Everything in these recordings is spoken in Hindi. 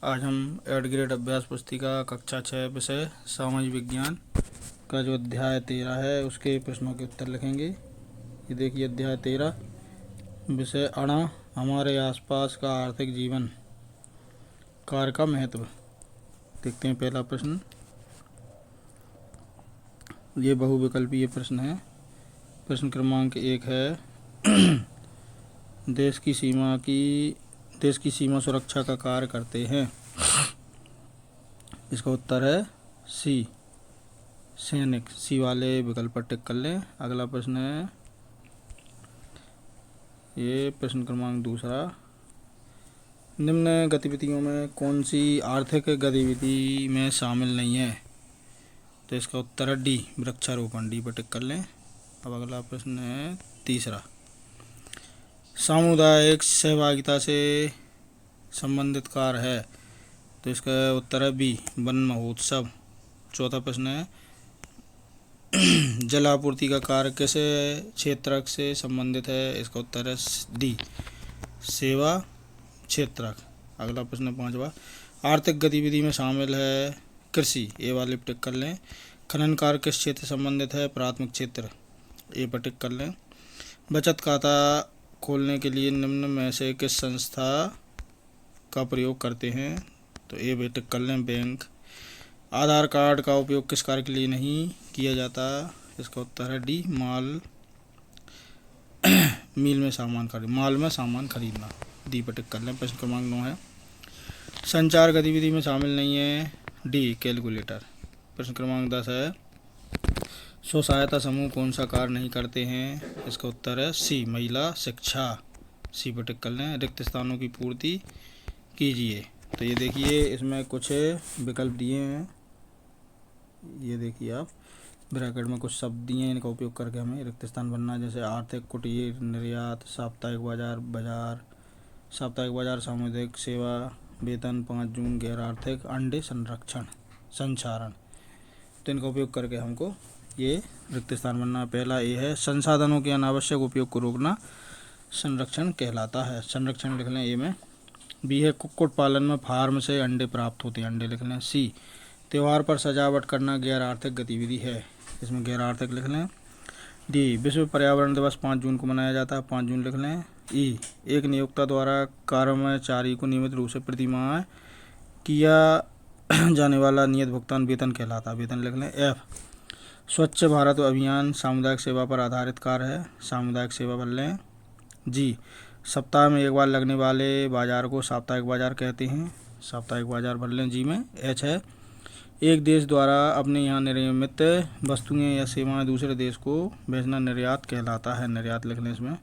आज हम 8 ग्रेड अभ्यास पुस्तिका कक्षा 6 विषय सामाजिक विज्ञान का जो अध्याय 13 है उसके प्रश्नों के उत्तर लिखेंगे। ये देखिए अध्याय 13 विषय अणा हमारे आसपास का आर्थिक जीवन कार्य का महत्व। देखते हैं पहला प्रश्न। ये बहुविकल्पीय प्रश्न है। प्रश्न क्रमांक 1 है देश की सीमा सुरक्षा का कार्य करते हैं। इसका उत्तर है सी सैनिक। सी वाले विकल्प पर टिक कर लें। अगला प्रश्न है ये प्रश्न क्रमांक 2। निम्न गतिविधियों में कौन सी आर्थिक गतिविधि में शामिल नहीं है? तो इसका उत्तर है डी वृक्षारोपण। डी पर टिक कर लें। अब अगला प्रश्न है 3। सामुदायिक सहभागिता से संबंधित कार्य है। तो इसका उत्तर है बी वन महोत्सव। 4था प्रश्न है जल आपूर्ति का कार्य किस क्षेत्रक से संबंधित है? इसका उत्तर है डी सेवा क्षेत्रक। अगला प्रश्न है 5वां। आर्थिक गतिविधि में शामिल है कृषि। ए वाले पर टिक कर लें। खनन कार्य किस क्षेत्र से संबंधित है? प्राथमिक क्षेत्र। ए पर टिक कर लें। बचत खाता खोलने के लिए निम्न में से किस संस्था का प्रयोग करते हैं? तो ए पे टिक कर लें बैंक। आधार कार्ड का उपयोग किस कार्य के लिए नहीं किया जाता? इसका उत्तर है डी माल में सामान खरीदना। डी पर टिक कर लें। प्रश्न क्रमांक 9 है संचार गतिविधि में शामिल नहीं है। D calculator. प्रश्न क्रमांक 10 है स्व सहायता समूह कौन सा कार्य नहीं करते हैं? इसका उत्तर है सी महिला शिक्षा। सी पर टिक कर लें। रिक्त स्थानों की पूर्ति कीजिए। तो ये देखिए इसमें कुछ विकल्प दिए हैं। ये देखिए आप ब्रैकेट में कुछ शब्द दिए हैं, इनका उपयोग करके हमें रिक्त स्थान बनना, जैसे आर्थिक, कुटीर, निर्यात, साप्ताहिक बाजार, सामुदायिक सेवा, वेतन, 5 जून, गैर आर्थिक, अंडे, संचारण। तो इनका उपयोग करके हमको ये रिक्त स्थान बनना। पहला ए है संसाधनों के अनावश्यक उपयोग को रोकना संरक्षण कहलाता है। संरक्षण लिख लें ए में। बी है कुक्कुट पालन में फार्म से अंडे प्राप्त होते हैं। अंडे लिख लें। सी त्यौहार पर सजावट करना गैर आर्थिक गतिविधि है। इसमें गैर आर्थिक लिख लें। डी विश्व पर्यावरण दिवस 5 जून को मनाया जाता है। 5 जून लिख लें। ई एक नियोक्ता द्वारा कर्मचारी को नियमित रूप से प्रतिमाह किया जाने वाला नियत भुगतान वेतन कहलाता है। वेतन लिख लें। एफ स्वच्छ भारत अभियान सामुदायिक सेवा पर आधारित कार्य है। सामुदायिक सेवा भर लें। जी सप्ताह में एक बार लगने वाले बाजार को साप्ताहिक बाजार कहते हैं। साप्ताहिक बाजार भर लें। जी में। एच है एक देश द्वारा अपने यहाँ निर्मित वस्तुएं या सेवाएं दूसरे देश को भेजना निर्यात कहलाता है। निर्यात लिख लें इसमें।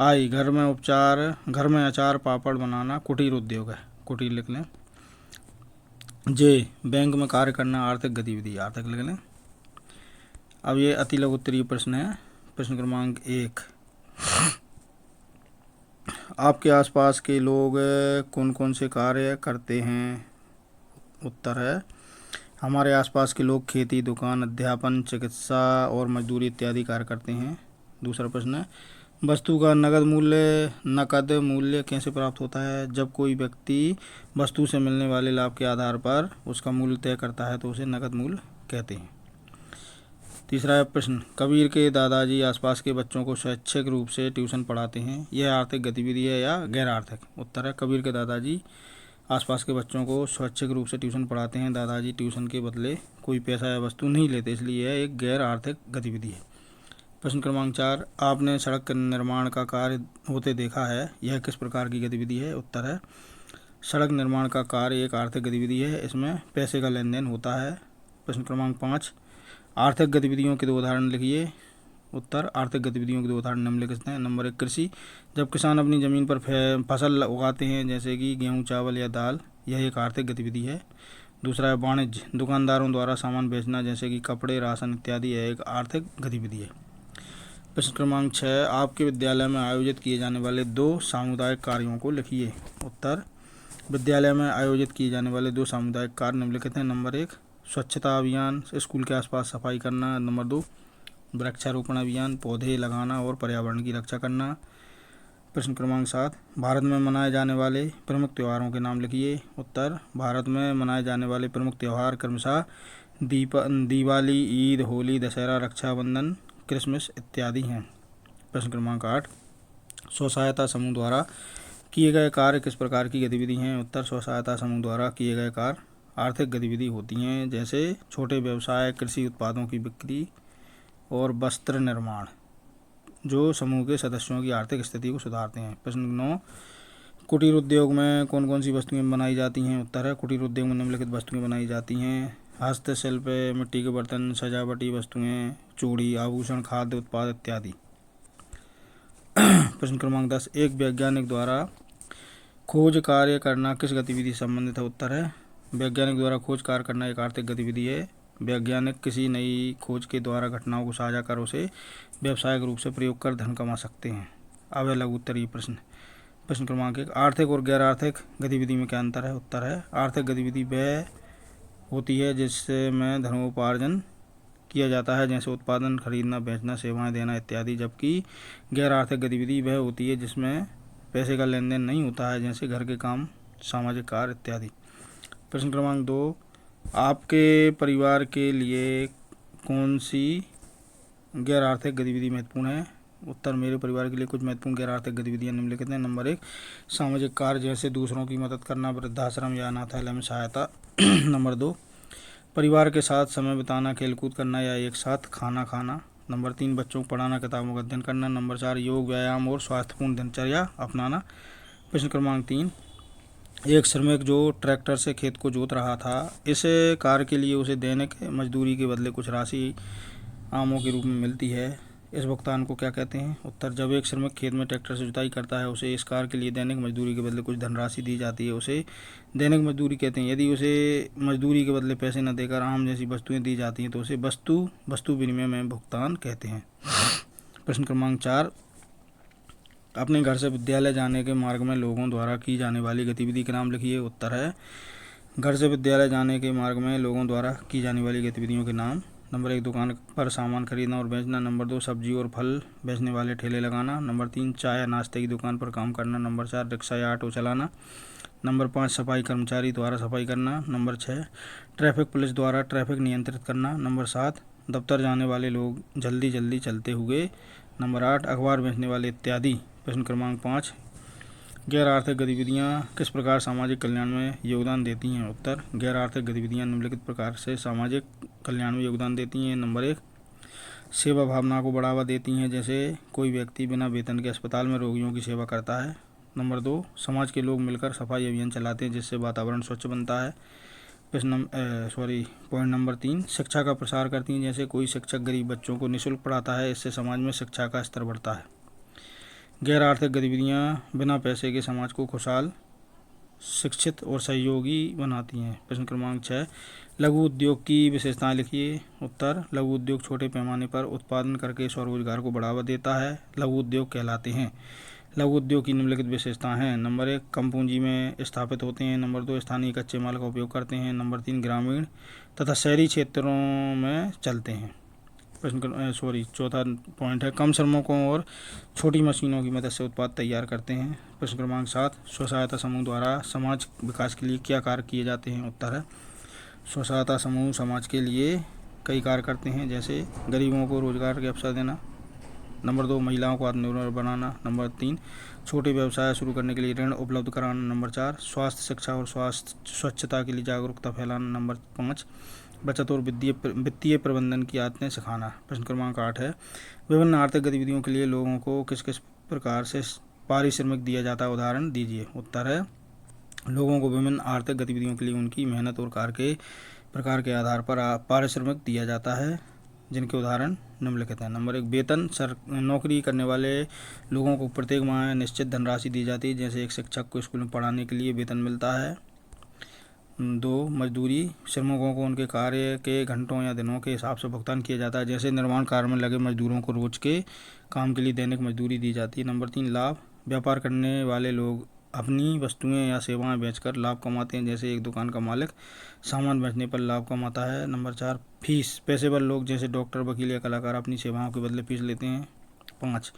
आई घर में अचार पापड़ बनाना कुटीर उद्योग है। कुटीर लिख लें। जे बैंक में कार्य करना आर्थिक गतिविधि। आर्थिक लिख लें। अब ये अति लघु उत्तरीय प्रश्न है। प्रश्न क्रमांक 1 आपके आसपास के लोग कौन कौन से कार्य करते हैं? उत्तर है हमारे आसपास के लोग खेती, दुकान, अध्यापन, चिकित्सा और मजदूरी इत्यादि कार्य करते हैं। दूसरा प्रश्न है वस्तु का नकद मूल्य कैसे प्राप्त होता है? जब कोई व्यक्ति वस्तु से मिलने वाले लाभ के आधार पर उसका मूल्य तय करता है तो उसे नकद मूल्य कहते हैं। तीसरा है प्रश्न कबीर के दादाजी आसपास के बच्चों को स्वैच्छिक रूप से ट्यूशन पढ़ाते हैं। यह आर्थिक गतिविधि है या गैर आर्थिक? उत्तर है कबीर के दादाजी आसपास के बच्चों को स्वैच्छिक रूप से ट्यूशन पढ़ाते हैं। दादाजी ट्यूशन के बदले कोई पैसा या वस्तु नहीं लेते, इसलिए यह एक गैर आर्थिक गतिविधि है। प्रश्न क्रमांक 4 आपने सड़क निर्माण का कार्य होते देखा है, यह किस प्रकार की गतिविधि है? उत्तर है सड़क निर्माण का कार्य एक आर्थिक गतिविधि है, इसमें पैसे का लेन देन होता है। प्रश्न क्रमांक 5 आर्थिक गतिविधियों के 2 उदाहरण लिखिए। उत्तर आर्थिक गतिविधियों के 2 उदाहरण निम्नलिखित हैं। नंबर 1 कृषि, जब किसान अपनी ज़मीन पर फसल उगाते हैं जैसे कि गेहूं, चावल या दाल, यह एक आर्थिक गतिविधि है। दूसरा है वाणिज्य, दुकानदारों द्वारा सामान बेचना जैसे कि कपड़े, राशन इत्यादि, यह एक आर्थिक गतिविधि है। प्रश्न क्रमांक 6 आपके विद्यालय में आयोजित किए जाने वाले 2 सामुदायिक कार्यों को लिखिए। उत्तर विद्यालय में आयोजित किए जाने वाले 2 सामुदायिक कार्य निम्नलिखित हैं। नंबर 1 स्वच्छता अभियान, स्कूल के आसपास सफाई करना। नंबर 2 वृक्षारोपण अभियान, पौधे लगाना और पर्यावरण की रक्षा करना। प्रश्न क्रमांक 7, भारत में मनाए जाने वाले प्रमुख त्योहारों के नाम लिखिए। उत्तर, भारत में मनाए जाने वाले प्रमुख त्यौहार क्रमशः दिवाली, ईद, होली, दशहरा, रक्षाबंधन, क्रिसमस इत्यादि हैं। प्रश्न क्रमांक 8, स्व सहायता समूह द्वारा किए गए कार्य किस प्रकार की गतिविधि हैं। उत्तर, स्व सहायता समूह द्वारा किए गए कार्य आर्थिक गतिविधि होती हैं, जैसे छोटे व्यवसाय, कृषि उत्पादों की बिक्री और वस्त्र निर्माण, जो समूह के सदस्यों की आर्थिक स्थिति को सुधारते हैं। प्रश्न 9, कुटीर उद्योग में कौन कौन सी वस्तुएं बनाई जाती हैं। उत्तर है, कुटीर उद्योग में निम्नलिखित वस्तुएं बनाई जाती हैं। हस्तशिल्प, मिट्टी के बर्तन, सजावटी वस्तुएं, चूड़ी, आभूषण, खाद्य उत्पाद इत्यादि। प्रश्न क्रमांक 10, एक वैज्ञानिक द्वारा खोज कार्य करना किस गतिविधि से संबंधित है। उत्तर है, वैज्ञानिक द्वारा खोज कार्य करना एक आर्थिक गतिविधि है। वैज्ञानिक किसी नई खोज के द्वारा घटनाओं को साझा कर उसे व्यावसायिक रूप से प्रयोग कर धन कमा सकते हैं। अब है लघु उत्तरीय प्रश्न। प्रश्न क्रमांक 1, आर्थिक और गैर आर्थिक गतिविधि में क्या अंतर है। उत्तर है, आर्थिक गतिविधि वह होती है जिससे में धनोपार्जन किया जाता है, जैसे उत्पादन, खरीदना, बेचना, सेवाएं देना इत्यादि, जबकि गैर आर्थिक गतिविधि वह होती है जिसमें पैसे का लेन देन नहीं होता है, जैसे घर के काम, सामाजिक कार्य इत्यादि। प्रश्न क्रमांक 2, आपके परिवार के लिए कौन सी गैर आर्थिक गतिविधि महत्वपूर्ण है। उत्तर, मेरे परिवार के लिए कुछ महत्वपूर्ण गैर आर्थिक गतिविधियां निम्नलिखित हैं। नंबर 1, सामाजिक कार्य, जैसे दूसरों की मदद करना, वृद्धाश्रम या अनाथालय में सहायता। नंबर 2, परिवार के साथ समय बिताना, खेलकूद करना या एक साथ खाना खाना। नंबर 3, बच्चों को पढ़ाना, किताबों का अध्ययन करना। नंबर 4, योग, व्यायाम और स्वास्थ्यपूर्ण दिनचर्या अपनाना। प्रश्न क्रमांक 3, एक श्रमिक जो ट्रैक्टर से खेत को जोत रहा था, इस कार्य के लिए उसे दैनिक मजदूरी के बदले कुछ राशि आमों के रूप में मिलती है, इस भुगतान को क्या कहते हैं। उत्तर, जब एक श्रमिक खेत में ट्रैक्टर से जुताई करता है, उसे इस कार्य के लिए दैनिक मजदूरी के बदले कुछ धनराशि दी जाती है, उसे दैनिक मजदूरी कहते हैं। यदि उसे मजदूरी के बदले पैसे न देकर आम जैसी वस्तुएं दी जाती हैं तो उसे वस्तु विनिमय में भुगतान कहते हैं। प्रश्न क्रमांक 4, अपने घर से विद्यालय जाने के मार्ग में लोगों द्वारा की जाने वाली गतिविधि के नाम लिखिए। उत्तर है, घर से विद्यालय जाने के मार्ग में लोगों द्वारा की जाने वाली गतिविधियों के नाम। नंबर 1, दुकान पर सामान खरीदना और बेचना। नंबर 2, सब्जी और फल बेचने वाले ठेले लगाना। नंबर 3, चाय या नाश्ते की दुकान पर काम करना। नंबर 4, रिक्शा या ऑटो चलाना। नंबर 5, सफाई कर्मचारी द्वारा सफाई करना। नंबर 6, ट्रैफिक पुलिस द्वारा ट्रैफिक नियंत्रित करना। नंबर 7, दफ्तर जाने वाले लोग जल्दी जल्दी चलते हुए। नंबर 8, अखबार बेचने वाले इत्यादि। प्रश्न क्रमांक 5, गैर आर्थिक गतिविधियाँ किस प्रकार सामाजिक कल्याण में योगदान देती हैं। उत्तर, गैर आर्थिक गतिविधियाँ निम्नलिखित प्रकार से सामाजिक कल्याण में योगदान देती हैं। नंबर 1, सेवा भावना को बढ़ावा देती हैं, जैसे कोई व्यक्ति बिना वेतन के अस्पताल में रोगियों की सेवा करता है। नंबर 2, समाज के लोग मिलकर सफाई अभियान चलाते हैं, जिससे वातावरण स्वच्छ बनता है। पॉइंट नंबर 3, शिक्षा का प्रसार करती हैं, जैसे कोई शिक्षक गरीब बच्चों को निःशुल्क पढ़ाता है, इससे समाज में शिक्षा का स्तर बढ़ता है। गैर आर्थिक गतिविधियाँ बिना पैसे के समाज को खुशहाल, शिक्षित और सहयोगी बनाती हैं। प्रश्न क्रमांक 6, लघु उद्योग की विशेषताएं लिखिए। उत्तर, लघु उद्योग छोटे पैमाने पर उत्पादन करके स्वरोजगार को बढ़ावा देता है, लघु उद्योग कहलाते हैं। लघु उद्योग की निम्नलिखित विशेषताएं हैं। नंबर 1, कम पूंजी में स्थापित होते हैं। नंबर 2, स्थानीय कच्चे माल का उपयोग करते हैं। नंबर 3, ग्रामीण तथा शहरी क्षेत्रों में चलते हैं। चौथा पॉइंट है, कम श्रमिकों और छोटी मशीनों की मदद से उत्पाद तैयार करते हैं। प्रश्न क्रमांक 7, स्व सहायता समूह द्वारा समाज विकास के लिए क्या कार्य किए जाते हैं। उत्तर है, स्व सहायता समूह समाज के लिए कई कार्य करते हैं, जैसे गरीबों को रोजगार के अवसर देना। नंबर 2, महिलाओं को आत्मनिर्भर बनाना। नंबर 3, छोटे व्यवसाय शुरू करने के लिए ऋण उपलब्ध कराना। नंबर 4, स्वास्थ्य, शिक्षा और स्वच्छता के लिए जागरूकता फैलाना। नंबर 5, बचत और वित्तीय प्रबंधन की आदतें सिखाना। प्रश्न क्रमांक 8 है, विभिन्न आर्थिक गतिविधियों के लिए लोगों को किस किस प्रकार से पारिश्रमिक दिया जाता है, उदाहरण दीजिए। उत्तर है, लोगों को विभिन्न आर्थिक गतिविधियों के लिए उनकी मेहनत और कार्य के प्रकार के आधार पर पारिश्रमिक दिया जाता है, जिनके उदाहरण निम्नलिखित हैं। नंबर 1, वेतन, नौकरी करने वाले लोगों को प्रत्येक माह निश्चित धनराशि दी जाती है, जैसे एक शिक्षक को स्कूल में पढ़ाने के लिए वेतन मिलता है। 2, मजदूरी, श्रमिकों को उनके कार्य के घंटों या दिनों के हिसाब से भुगतान किया जाता है, जैसे निर्माण कार्य में लगे मजदूरों को रोज के काम के लिए दैनिक मजदूरी दी जाती है। नंबर 3, लाभ, व्यापार करने वाले लोग अपनी वस्तुएं या सेवाएं बेचकर लाभ कमाते हैं, जैसे एक दुकान का मालिक सामान बेचने पर लाभ कमाता है। नंबर 4, फीस, पेशेवर लोग जैसे डॉक्टर, वकील या कलाकार अपनी सेवाओं के बदले फीस लेते हैं। 5,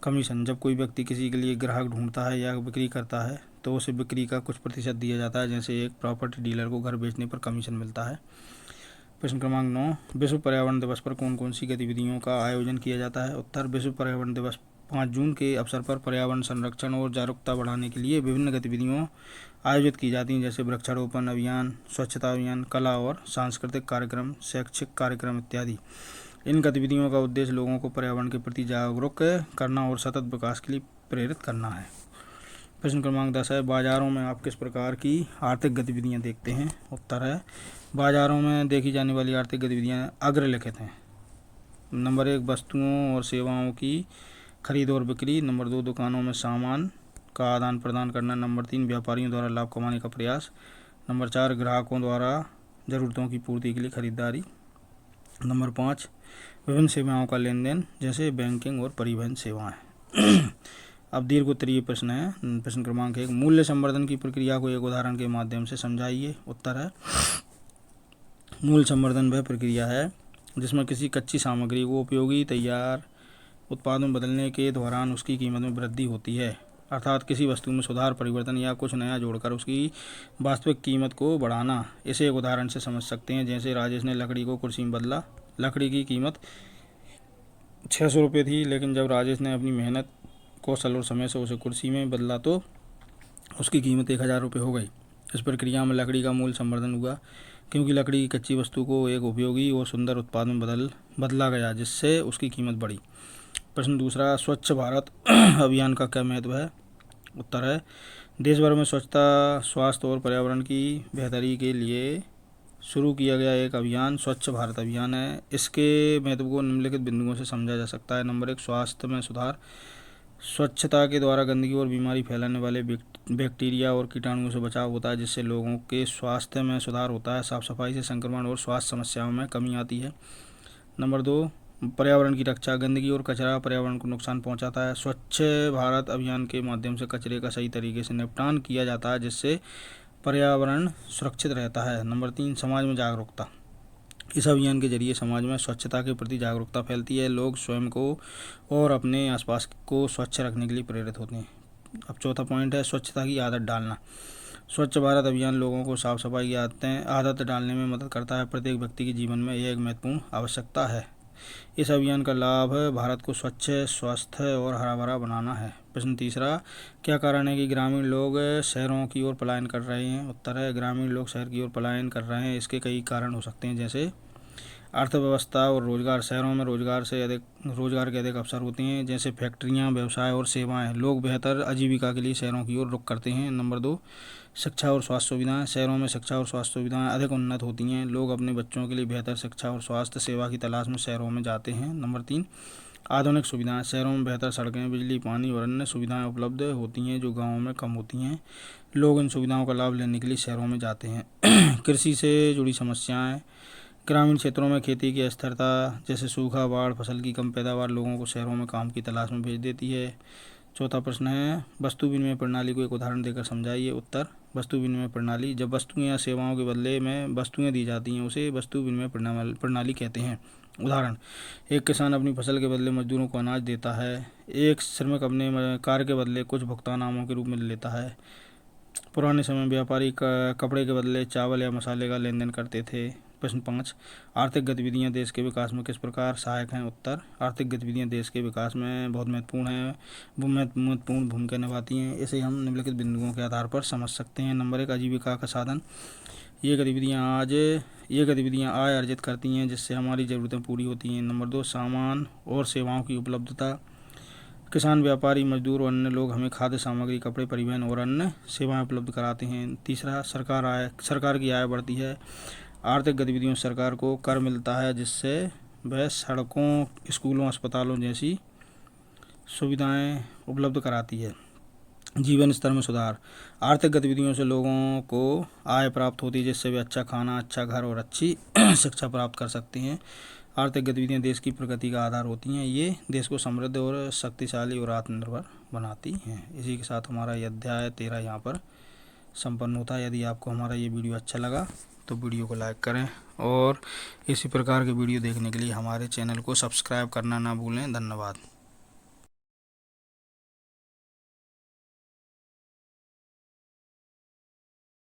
कमीशन, जब कोई व्यक्ति किसी के लिए ग्राहक ढूंढता है या बिक्री करता है तो उसे बिक्री का कुछ प्रतिशत दिया जाता है, जैसे एक प्रॉपर्टी डीलर को घर बेचने पर कमीशन मिलता है। प्रश्न क्रमांक 9, विश्व पर्यावरण दिवस पर कौन कौन सी गतिविधियों का आयोजन किया जाता है? उत्तर, विश्व पर्यावरण दिवस 5 जून के अवसर पर पर्यावरण संरक्षण और जागरूकता बढ़ाने के लिए विभिन्न गतिविधियों आयोजित की जाती हैं, जैसे वृक्षारोपण अभियान, स्वच्छता अभियान, कला और सांस्कृतिक कार्यक्रम, शैक्षिक कार्यक्रम इत्यादि। इन गतिविधियों का उद्देश्य लोगों को पर्यावरण के प्रति जागरूक करना और सतत विकास के लिए प्रेरित करना है। प्रश्न क्रमांक 10 है, बाजारों में आप किस प्रकार की आर्थिक गतिविधियां देखते हैं? उत्तर है, बाजारों में देखी जाने वाली आर्थिक गतिविधियां अग्रलिखित हैं। नंबर 1, वस्तुओं और सेवाओं की खरीद और बिक्री। नंबर 2, दुकानों में सामान का आदान प्रदान करना। नंबर 3, व्यापारियों द्वारा लाभ कमाने का प्रयास। नंबर 4, ग्राहकों द्वारा ज़रूरतों की पूर्ति के लिए खरीदारी। नंबर 5, विभिन्न सेवाओं का लेन देन, जैसे बैंकिंग और परिवहन सेवाएं। अब दीर्घ उत्तरीय प्रश्न है। प्रश्न क्रमांक 1, मूल्य संवर्धन की प्रक्रिया को एक उदाहरण के माध्यम से समझाइए। उत्तर है, मूल्य संवर्धन वह प्रक्रिया है जिसमें किसी कच्ची सामग्री को उपयोगी तैयार उत्पाद में बदलने के दौरान उसकी कीमत में वृद्धि होती है, अर्थात किसी वस्तु में सुधार, परिवर्तन या कुछ नया जोड़कर उसकी वास्तविक कीमत को बढ़ाना। इसे एक उदाहरण से समझ सकते हैं, जैसे राजेश ने लकड़ी को कुर्सी में बदला। लकड़ी की कीमत 600 रुपये थी, लेकिन जब राजेश ने अपनी मेहनत, कौशल और समय से उसे कुर्सी में बदला तो उसकी कीमत 1000 रुपये हो गई। इस प्रक्रिया में लकड़ी का मूल्य संवर्धन हुआ, क्योंकि लकड़ी की कच्ची वस्तु को एक उपयोगी और सुंदर उत्पाद में बदला गया, जिससे उसकी कीमत बढ़ी। प्रश्न दूसरा, स्वच्छ भारत अभियान का क्या महत्व है? उत्तर है, देश भर में स्वच्छता, स्वास्थ्य और पर्यावरण की बेहतरी के लिए शुरू किया गया एक अभियान स्वच्छ भारत अभियान है। इसके महत्व को निम्नलिखित बिंदुओं से समझा जा सकता है। नंबर 1, स्वास्थ्य में सुधार। स्वच्छता के द्वारा गंदगी और बीमारी फैलाने वाले बैक्टीरिया और कीटाणुओं से बचाव होता है, जिससे लोगों के स्वास्थ्य में सुधार होता है। साफ सफाई से संक्रमण और स्वास्थ्य समस्याओं में कमी आती है। नंबर 2, पर्यावरण की रक्षा। गंदगी और कचरा पर्यावरण को नुकसान पहुंचाता है। स्वच्छ भारत अभियान के माध्यम से कचरे का सही तरीके से निपटान किया जाता है, जिससे पर्यावरण सुरक्षित रहता है। नंबर 3, समाज में जागरूकता। इस अभियान के जरिए समाज में स्वच्छता के प्रति जागरूकता फैलती है। लोग स्वयं को और अपने आसपास को स्वच्छ रखने के लिए प्रेरित होते हैं। अब चौथा पॉइंट है, स्वच्छता की आदत डालना। स्वच्छ भारत अभियान लोगों को साफ सफाई की आदत डालने में मदद करता है। प्रत्येक व्यक्ति के जीवन में यह एक महत्वपूर्ण आवश्यकता है। इस अभियान का लाभ भारत को स्वच्छ, स्वस्थ और हरा भरा बनाना है। प्रश्न तीसरा, क्या कारण है कि ग्रामीण लोग शहरों की ओर पलायन कर रहे हैं? उत्तर है, ग्रामीण लोग शहर की ओर पलायन कर रहे हैं। इसके कई कारण हो सकते हैं, जैसे अर्थव्यवस्था और रोजगार। शहरों में रोजगार के अधिक अवसर होते हैं, जैसे फैक्ट्रियां, व्यवसाय और सेवाएं। लोग बेहतर आजीविका के लिए शहरों की ओर रुख करते हैं। नंबर 2, शिक्षा और स्वास्थ्य सुविधाएं। शहरों में शिक्षा और स्वास्थ्य सुविधाएं अधिक उन्नत होती हैं। लोग अपने बच्चों के लिए बेहतर शिक्षा और स्वास्थ्य सेवा की तलाश में शहरों में जाते हैं। नंबर 3, आधुनिक सुविधाएं। शहरों में बेहतर सड़कें, बिजली, पानी और अन्य सुविधाएं उपलब्ध होती हैं, जो गाँवों में कम होती हैं। लोग इन सुविधाओं का लाभ लेने के लिए शहरों में जाते हैं। कृषि से जुड़ी समस्याएं। ग्रामीण क्षेत्रों में खेती की अस्थिरता, जैसे सूखा, बाढ़, फसल की कम पैदावार लोगों को शहरों में काम की तलाश में भेज देती है। चौथा प्रश्न है, वस्तु विनिमय प्रणाली को एक उदाहरण देकर समझाइए। उत्तर, वस्तु विनिमय प्रणाली, जब वस्तुएं या सेवाओं के बदले में वस्तुएं दी जाती हैं, उसे वस्तु विनिमय प्रणाली कहते हैं। उदाहरण, एक किसान अपनी फसल के बदले मजदूरों को अनाज देता है। एक श्रमिक अपने कार्य के बदले कुछ भुगतानामों के रूप में लेता है। पुराने समय में व्यापारी कपड़े के बदले चावल या मसाले का लेन देन करते थे। प्रश्न 5, आर्थिक गतिविधियां देश के विकास में किस प्रकार सहायक हैं? उत्तर, आर्थिक गतिविधियां देश के विकास में बहुत महत्वपूर्ण भूमिका निभाती हैं। इसे हम निम्नलिखित बिंदुओं के आधार पर समझ सकते हैं। नंबर 1, आजीविका का साधन। ये गतिविधियां आय अर्जित करती हैं, जिससे हमारी ज़रूरतें पूरी होती हैं। नंबर 2, सामान और सेवाओं की उपलब्धता। किसान, व्यापारी, मजदूर और अन्य लोग हमें खाद्य सामग्री, कपड़े, परिवहन और अन्य सेवाएं उपलब्ध कराते हैं। तीसरा, सरकार की आय बढ़ती है। आर्थिक गतिविधियों से सरकार को कर मिलता है, जिससे वह सड़कों, स्कूलों, अस्पतालों जैसी सुविधाएं उपलब्ध कराती है। जीवन स्तर में सुधार। आर्थिक गतिविधियों से लोगों को आय प्राप्त होती है, जिससे वे अच्छा खाना, अच्छा घर और अच्छी शिक्षा प्राप्त कर सकते हैं। आर्थिक गतिविधियां देश की प्रगति का आधार होती हैं। ये देश को समृद्ध और शक्तिशाली और आत्मनिर्भर बनाती हैं। इसी के साथ हमारा ये अध्याय 13 यहाँ पर संपन्न होता है। यदि आपको हमारा ये वीडियो अच्छा लगा तो वीडियो को लाइक करें, और इसी प्रकार के वीडियो देखने के लिए हमारे चैनल को सब्सक्राइब करना ना भूलें। धन्यवाद।